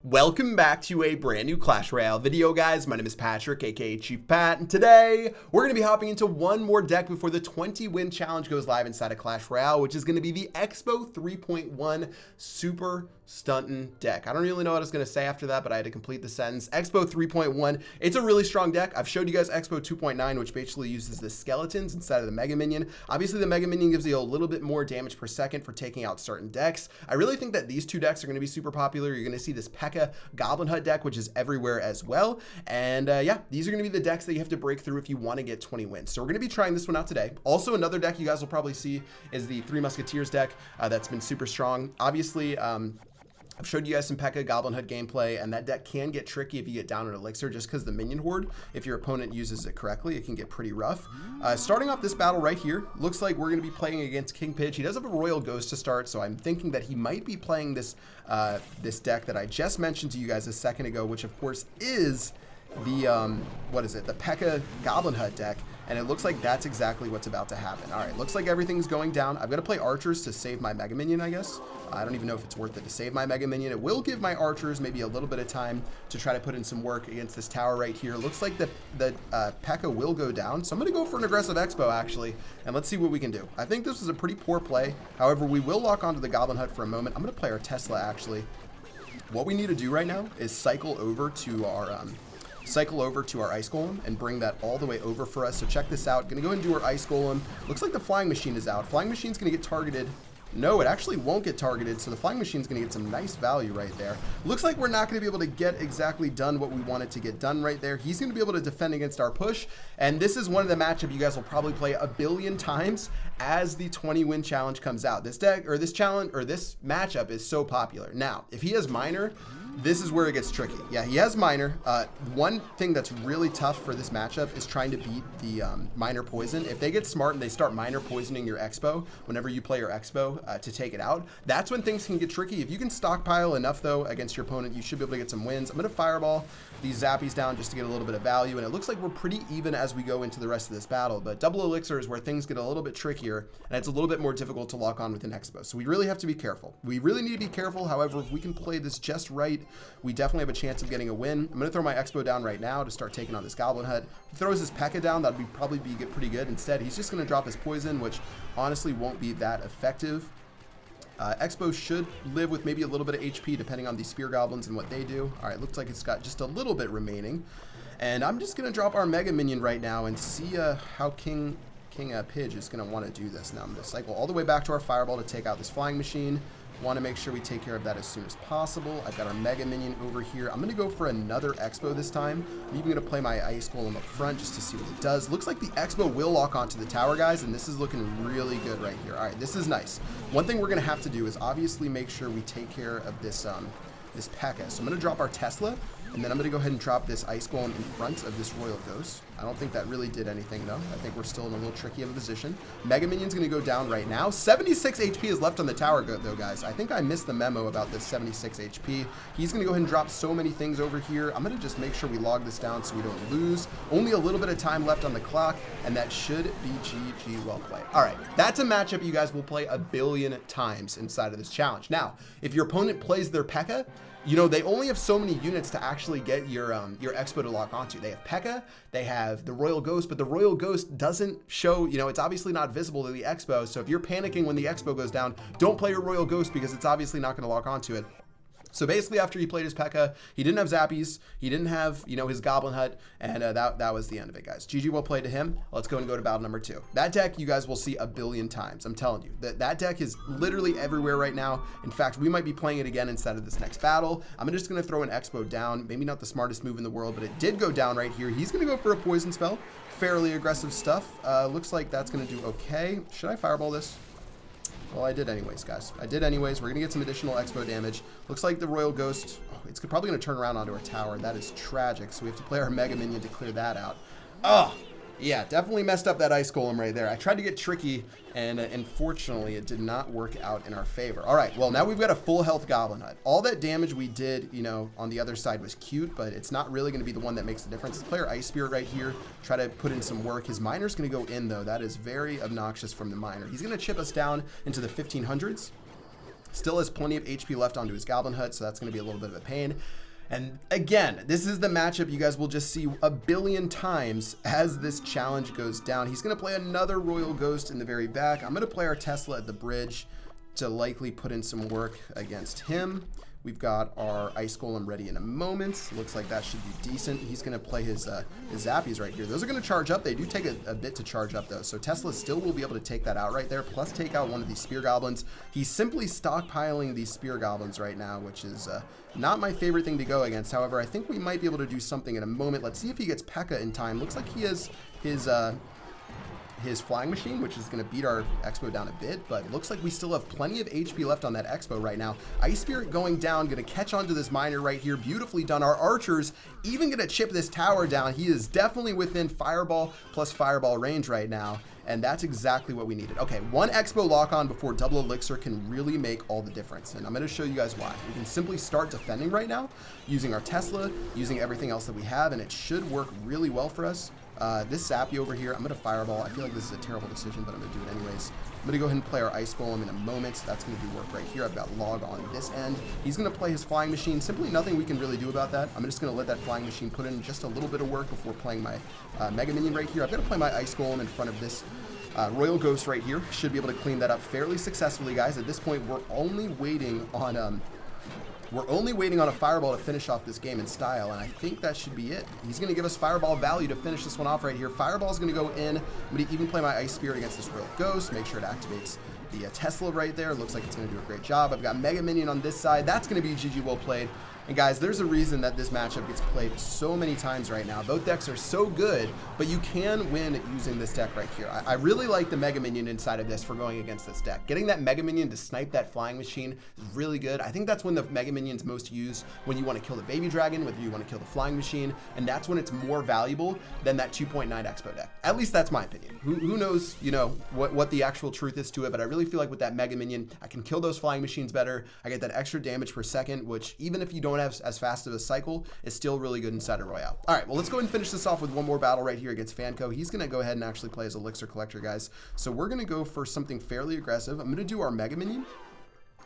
Welcome back to a brand new Clash Royale video, guys. My name is Patrick, aka Chief Pat, and today we're going to be hopping into one more deck before the 20-win challenge goes live inside of Clash Royale, which is going to be the XBOW 3.1 Super Stuntin' deck. I don't really know what I was going to say after that, but I had to complete the sentence. XBOW 3.1, it's a really strong deck. I've showed you guys XBOW 2.9, which basically uses the skeletons instead of the Mega Minion. Obviously, the Mega Minion gives you a little bit more damage per second for taking out certain decks. I really think that these two decks are going to be super popular. You're going to see this P.E.K.K.A. Goblin Hut deck, which is everywhere as well. And yeah, these are going to be the decks that you have to break through if you want to get 20 wins. So we're going to be trying this one out today. Also, another deck you guys will probably see is the Three Musketeers deck that's been super strong. Obviously, I've showed you guys some P.E.K.K.A. Goblin Hut gameplay, and that deck can get tricky if you get down an elixir just because the minion horde, if your opponent uses it correctly, it can get pretty rough. Starting off this battle right here, looks like we're going to be playing against King Pidge. He does have a Royal Ghost to start, so I'm thinking that he might be playing this, this deck that I just mentioned to you guys a second ago, which of course is the, what is it, the P.E.K.K.A. Goblin Hut deck. And it looks like that's exactly what's about to happen. All right, looks like everything's going down. I'm going to play archers to save my Mega Minion, I guess. I don't even know if it's worth it to save my Mega Minion. It will give my archers maybe a little bit of time to try to put in some work against this tower right here. Looks like the P.E.K.K.A. will go down. So I'm going to go for an aggressive XBOW, actually, and let's see what we can do. I think this is a pretty poor play. However, we will lock onto the Goblin Hut for a moment. I'm going to play our Tesla, actually. What we need to do right now is cycle over to our Ice Golem and bring that all the way over for us. So check this out. Gonna go ahead and do our Ice Golem. Looks like the Flying Machine is out. Flying Machine's gonna get targeted. No, it actually won't get targeted, so the Flying Machine's gonna get some nice value right there. Looks like we're not gonna be able to get exactly done what we wanted to get done right there. He's gonna be able to defend against our push, and this is one of the matchups you guys will probably play a billion times as the 20-win challenge comes out. This deck, or this challenge, or this matchup is so popular. Now, if he has Miner, this is where it gets tricky. Yeah, he has Miner. One thing that's really tough for this matchup is trying to beat the Miner Poison. If they get smart and they start Miner Poisoning your XBOW whenever you play your XBOW to take it out, that's when things can get tricky. If you can stockpile enough, though, against your opponent, you should be able to get some wins. I'm going to Fireball these Zappies down just to get a little bit of value, and it looks like we're pretty even as we go into the rest of this battle, but double elixir is where things get a little bit trickier, and it's a little bit more difficult to lock on with an XBOW, so we really have to be careful. We really need to be careful. However, if we can play this just right, we definitely have a chance of getting a win. I'm going to throw my XBOW down right now to start taking on this Goblin Hut. If he throws his P.E.K.K.A. down, that would probably be pretty good. Instead, he's just going to drop his Poison, which honestly won't be that effective. XBOW should live with maybe a little bit of HP depending on these Spear Goblins and what they do. All right, looks like it's got just a little bit remaining. And I'm just going to drop our Mega Minion right now and see how King Pidge is going to want to do this. Now I'm going to cycle all the way back to our Fireball to take out this Flying Machine. Want to make sure we take care of that as soon as possible. I've got our Mega Minion over here. I'm going to go for another XBOW this time. I'm even going to play my Ice Golem up front just to see what it does. Looks like the XBOW will lock onto the tower, guys, and this is looking really good right here. All right, this is nice. One thing we're going to have to do is obviously make sure we take care of this P.E.K.K.A. So I'm going to drop our Tesla, and then I'm going to go ahead and drop this Ice Golem in front of this Royal Ghost. I don't think that really did anything, though. I think we're still in a little tricky of a position. Mega Minion's going to go down right now. 76 HP is left on the tower, though, guys. I think I missed the memo about this 76 HP. He's going to go ahead and drop so many things over here. I'm going to just make sure we log this down so we don't lose. Only a little bit of time left on the clock, and that should be GG. Well played. All right, that's a matchup you guys will play a billion times inside of this challenge. Now, if your opponent plays their P.E.K.K.A., you know, they only have so many units to actually get your XBOW to lock onto. They have P.E.K.K.A., they have the Royal Ghost, but the Royal Ghost doesn't show, you know, it's obviously not visible to the XBOW, so if you're panicking when the XBOW goes down, don't play your Royal Ghost because it's obviously not going to lock onto it. So basically, after he played his P.E.K.K.A., he didn't have Zappies, he didn't have, you know, his Goblin Hut, and that was the end of it, guys. GG, well played to him. Let's go and go to battle number 2. That deck, you guys will see a billion times. I'm telling you, that deck is literally everywhere right now. In fact, we might be playing it again instead of this next battle. I'm just going to throw an XBOW down. Maybe not the smartest move in the world, but it did go down right here. He's going to go for a Poison spell. Fairly aggressive stuff. Looks like that's going to do okay. Should I Fireball this? Well, I did anyways, guys. I did anyways. We're going to get some additional XBOW damage. Looks like the Royal Ghost, it's probably going to turn around onto our tower. That is tragic, so we have to play our Mega Minion to clear that out. Oh, yeah, definitely messed up that Ice Golem right there. I tried to get tricky, and unfortunately, it did not work out in our favor. All right, well, now we've got a full health Goblin Hut. All that damage we did, you know, on the other side was cute, but it's not really going to be the one that makes the difference. Let's play our Ice Spirit right here, try to put in some work. His Miner's going to go in, though. That is very obnoxious from the Miner. He's going to chip us down into the 1500s. Still has plenty of HP left onto his Goblin Hut, so that's going to be a little bit of a pain. And again, this is the matchup you guys will just see a billion times as this challenge goes down. He's going to play another Royal Ghost in the very back. I'm going to play our Tesla at the bridge to likely put in some work against him. We've got our Ice Golem ready in a moment. Looks like that should be decent. He's going to play his Zappies right here. Those are going to charge up. They do take a bit to charge up, though. So Tesla still will be able to take that out right there, plus take out one of these Spear Goblins. He's simply stockpiling these Spear Goblins right now, which is not my favorite thing to go against. However, I think we might be able to do something in a moment. Let's see if he gets P.E.K.K.A in time. Looks like he has his Flying Machine, which is going to beat our X-Bow down a bit, but it looks like we still have plenty of HP left on that X-Bow right now. Ice Spirit going down, going to catch onto this Miner right here. Beautifully done. Our Archers even going to chip this tower down. He is definitely within Fireball plus Fireball range right now, and that's exactly what we needed. Okay, one X-Bow lock-on before double Elixir can really make all the difference, and I'm going to show you guys why. We can simply start defending right now using our Tesla, using everything else that we have, and it should work really well for us. This Zappy over here, I'm going to Fireball. I feel like this is a terrible decision, but I'm going to do it anyways. I'm going to go ahead and play our Ice Golem in a moment. That's going to do work right here. I've got Log on this end. He's going to play his Flying Machine. Simply nothing we can really do about that. I'm just going to let that Flying Machine put in just a little bit of work before playing my Mega Minion right here. I've got to play my Ice Golem in front of this Royal Ghost right here. Should be able to clean that up fairly successfully, guys. At this point, we're only waiting on a Fireball to finish off this game in style, and I think that should be it. He's going to give us Fireball value to finish this one off right here. Fireball is going to go in. I'm going to even play my Ice Spirit against this Royal Ghost. Make sure it activates the Tesla right there. Looks like it's going to do a great job. I've got Mega Minion on this side. That's going to be GG well played. And guys, there's a reason that this matchup gets played so many times right now. Both decks are so good, but you can win using this deck right here. I really like the Mega Minion inside of this for going against this deck. Getting that Mega Minion to snipe that Flying Machine is really good. I think that's when the Mega Minion's most used, when you want to kill the Baby Dragon, whether you want to kill the Flying Machine, and that's when it's more valuable than that 2.9 Expo deck. At least that's my opinion. Who knows, you know, what the actual truth is to it, but I really feel like with that Mega Minion, I can kill those Flying Machines better. I get that extra damage per second, which even if you don't have as fast of a cycle, is still really good inside of Royale. All right, well, let's go ahead and finish this off with one more battle right here against Fanco. He's going to go ahead and actually play as Elixir Collector, guys. So we're going to go for something fairly aggressive. I'm going to do our Mega Minion.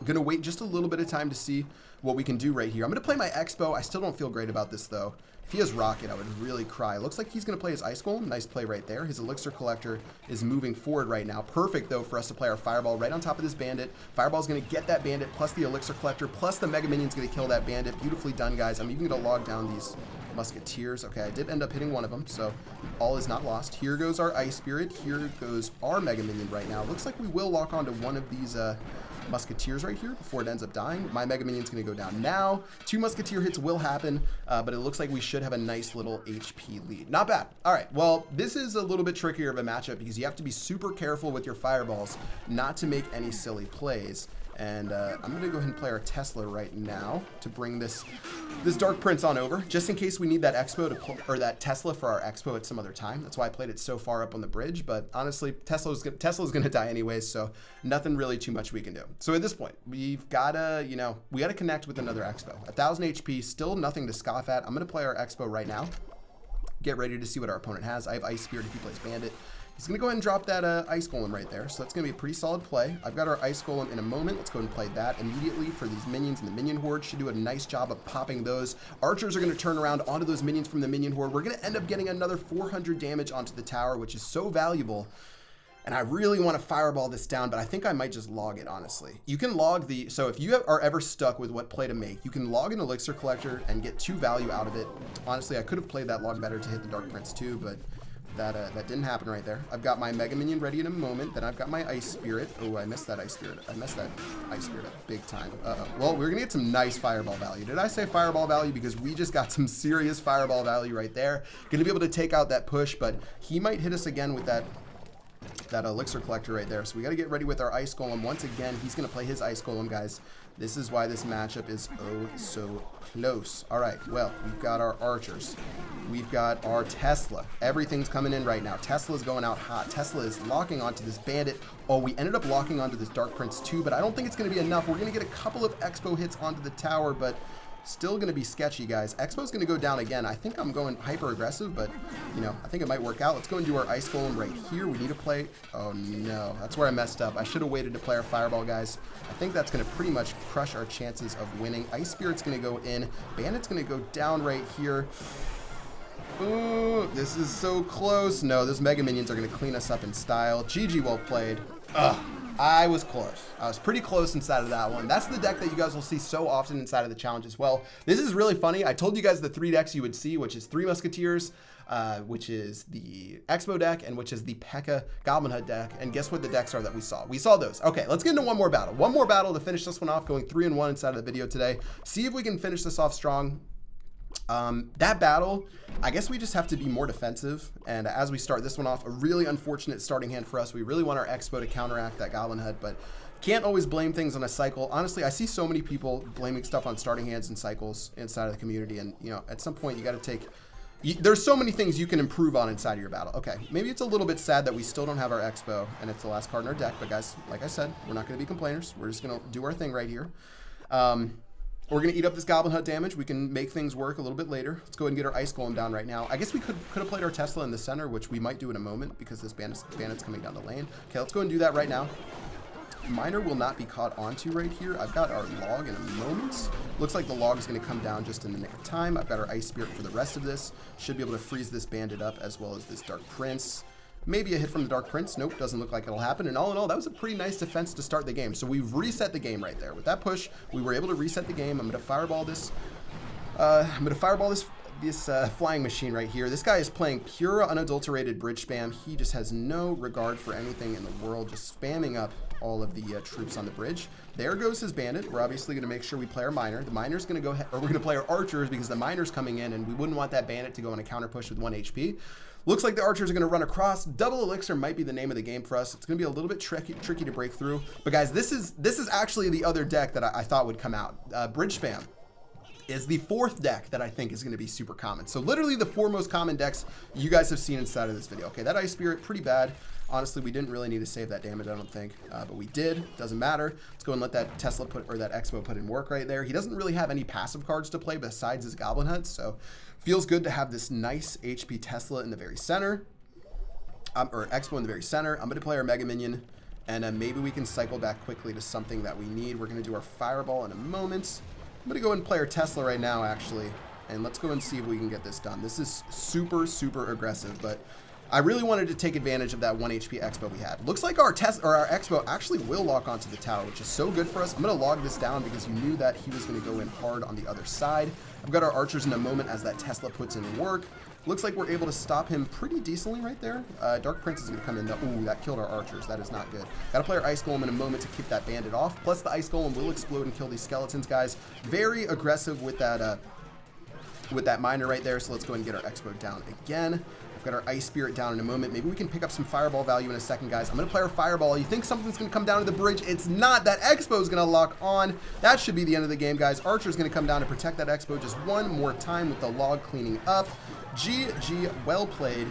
I'm going to wait just a little bit of time to see what we can do right here. I'm going to play my X-Bow. I still don't feel great about this, though. If he has Rocket, I would really cry. Looks like he's going to play his Ice Golem. Nice play right there. His Elixir Collector is moving forward right now. Perfect, though, for us to play our Fireball right on top of this Bandit. Fireball's going to get that Bandit, plus the Elixir Collector, plus the Mega Minion's going to kill that Bandit. Beautifully done, guys. I'm even going to log down these Musketeers. Okay, I did end up hitting one of them, so all is not lost. Here goes our Ice Spirit. Here goes our Mega Minion right now. Looks like we will lock onto one of these Musketeers right here before it ends up dying. My Mega Minion's going to go down now. 2 Musketeer hits will happen, but it looks like we should have a nice little HP lead. Not bad. All right, well, this is a little bit trickier of a matchup because you have to be super careful with your Fireballs not to make any silly plays. And I'm going to go ahead and play our Tesla right now to bring this Dark Prince on over, just in case we need that Expo to pull, or that Tesla for our Expo at some other time. That's why I played it so far up on the bridge. But honestly, Tesla's going to die anyways, so nothing really too much we can do. So at this point, we've got to, you know, we got to connect with another Expo. 1,000 HP, still nothing to scoff at. I'm going to play our Expo right now. Get ready to see what our opponent has. I have Ice Spirit if he plays Bandit. He's going to go ahead and drop that Ice Golem right there. So that's going to be a pretty solid play. I've got our Ice Golem in a moment. Let's go ahead and play that immediately for these minions. And the Minion Horde should do a nice job of popping those. Archers are going to turn around onto those minions from the Minion Horde. We're going to end up getting another 400 damage onto the tower, which is so valuable. And I really want to Fireball this down, but I think I might just log it, honestly. You can log the... So if you are ever stuck with what play to make, you can log an Elixir Collector and get 2 value out of it. Honestly, I could have played that log better to hit the Dark Prince too, but... That didn't happen right there. I've got my Mega Minion ready in a moment. Then I've got my Ice Spirit. Oh, I missed that Ice Spirit. I missed that Ice Spirit big time. Well, we're going to get some nice Fireball value. Did I say Fireball value? Because we just got some serious Fireball value right there. Going to be able to take out that push, but he might hit us again with that Elixir Collector right there. So we got to get ready with our Ice Golem. Once again, he's going to play his Ice Golem, guys. This is why this matchup is oh so close. All right, well, we've got our Archers. We've got our Tesla. Everything's coming in right now. Tesla's going out hot. Tesla is locking onto this Bandit. Oh, we ended up locking onto this Dark Prince too, but I don't think it's going to be enough. We're going to get a couple of Expo hits onto the tower, but Still going to be sketchy, guys. XBOW's going to go down again. I think I'm going hyper aggressive, but, you know, I think it might work out. Let's go and do our Ice Golem right here. We need to play... Oh, no. That's where I messed up. I should have waited to play our Fireball, guys. I think that's going to pretty much crush our chances of winning. Ice Spirit's going to go in. Bandit's going to go down right here. Ooh, this is so close. No, those Mega Minions are going to clean us up in style. GG, well played. Ugh. I was close. I was pretty close inside of that one. That's the deck that you guys will see so often inside of the challenge as well. This is really funny. I told you guys the 3 decks you would see, which is 3 Musketeers, which is the XBOW deck, and which is the P.E.K.K.A. Goblin Hut deck. And guess what the decks are that we saw? We saw those. Okay, let's get into one more battle. One more battle to finish this one off, going 3-1 inside of the video today. See if we can finish this off strong. That battle, I guess we just have to be more defensive, and as we start this one off, a really unfortunate starting hand for us. We really want our XBOW to counteract that Goblin Hut, but can't always blame things on a cycle. Honestly, I see so many people blaming stuff on starting hands and cycles inside of the community, and you know, at some point you got to take... There's so many things you can improve on inside of your battle. Okay, maybe it's a little bit sad that we still don't have our XBOW, and it's the last card in our deck, but guys, like I said, we're not going to be complainers. We're just going to do our thing right here. We're going to eat up this Goblin Hut damage. We can make things work a little bit later. Let's go ahead and get our Ice Golem down right now. I guess we could have played our Tesla in the center, which we might do in a moment because this bandit's coming down the lane. Okay, let's go and do that right now. Miner will not be caught onto right here. I've got our log in a moment. Looks like the log is going to come down just in the nick of time. I've got our Ice Spirit for the rest of this. Should be able to freeze this bandit up as well as this Dark Prince. Maybe a hit from the Dark Prince. Nope, doesn't look like it'll happen. And all in all, that was a pretty nice defense to start the game. So we've reset the game right there. With that push, we were able to reset the game. I'm going to fireball this. This flying machine right here. This guy is playing pure unadulterated bridge spam. He just has no regard for anything in the world, just spamming up all of the troops on the bridge. There goes his bandit. We're obviously going to make sure we play our miner. The miner's going to go ahead, or we're going to play our archers because the miner's coming in and we wouldn't want that bandit to go on a counter push with 1 HP. Looks like the archers are going to run across. Double elixir might be the name of the game for us. It's going to be a little bit tricky to break through. But guys, this is actually the other deck that I thought would come out. Bridge spam is the 4th deck that I think is going to be super common. So literally the 4 most common decks you guys have seen inside of this video. Okay, that Ice Spirit, pretty bad. Honestly, we didn't really need to save that damage, I don't think, but we did. Doesn't matter. Let's go and let that Tesla that XBOW put in work right there. He doesn't really have any passive cards to play besides his Goblin Hut, so feels good to have this nice HP Tesla in the very center, or XBOW in the very center. I'm going to play our Mega Minion, and maybe we can cycle back quickly to something that we need. We're going to do our Fireball in a moment. I'm going to go and play our Tesla right now, actually, and let's go and see if we can get this done. This is super, super aggressive, but I really wanted to take advantage of that 1 HP XBOW we had. Looks like our XBOW actually will lock onto the tower, which is so good for us. I'm going to log this down because you knew that he was going to go in hard on the other side. I've got our archers in a moment as that Tesla puts in work. Looks like we're able to stop him pretty decently right there. Dark Prince is going to come in. Ooh, that killed our archers. That is not good. Got to play our Ice Golem in a moment to keep that bandit off. Plus, the Ice Golem will explode and kill these skeletons, guys. Very aggressive with that miner right there. So let's go and get our XBOW down again. We've got our Ice Spirit down in a moment. Maybe we can pick up some Fireball value in a second, guys. I'm going to play our Fireball. You think something's going to come down to the bridge. It's not. That XBOW is going to lock on. That should be the end of the game, guys. Archer's going to come down to protect that XBOW just one more time with the log cleaning up. GG, well played.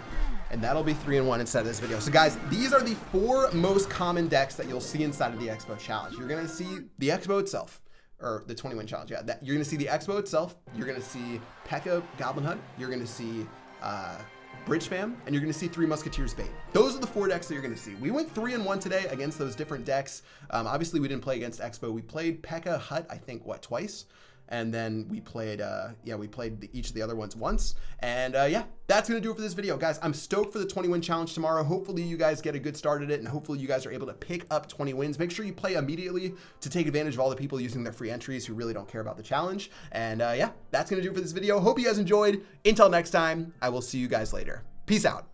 And that'll be 3-1 instead of this video. So guys, these are the 4 most common decks that you'll see inside of the XBOW challenge. You're going to see the XBOW itself. Or the 20-win challenge, yeah. You're going to see the XBOW itself. You're going to see P.E.K.K.A. Goblin Hut. You're going to see Bridge Spam, and you're going to see 3 Musketeers bait. Those are the 4 decks that you're going to see. We went 3-1 today against those different decks. Obviously, we didn't play against XBOW. We played P.E.K.K.A. Hut, I think, twice? And then we played, each of the other ones once. And yeah, that's going to do it for this video. Guys, I'm stoked for the 20-win challenge tomorrow. Hopefully you guys get a good start at it, and hopefully you guys are able to pick up 20 wins. Make sure you play immediately to take advantage of all the people using their free entries who really don't care about the challenge. And yeah, that's going to do it for this video. Hope you guys enjoyed. Until next time, I will see you guys later. Peace out.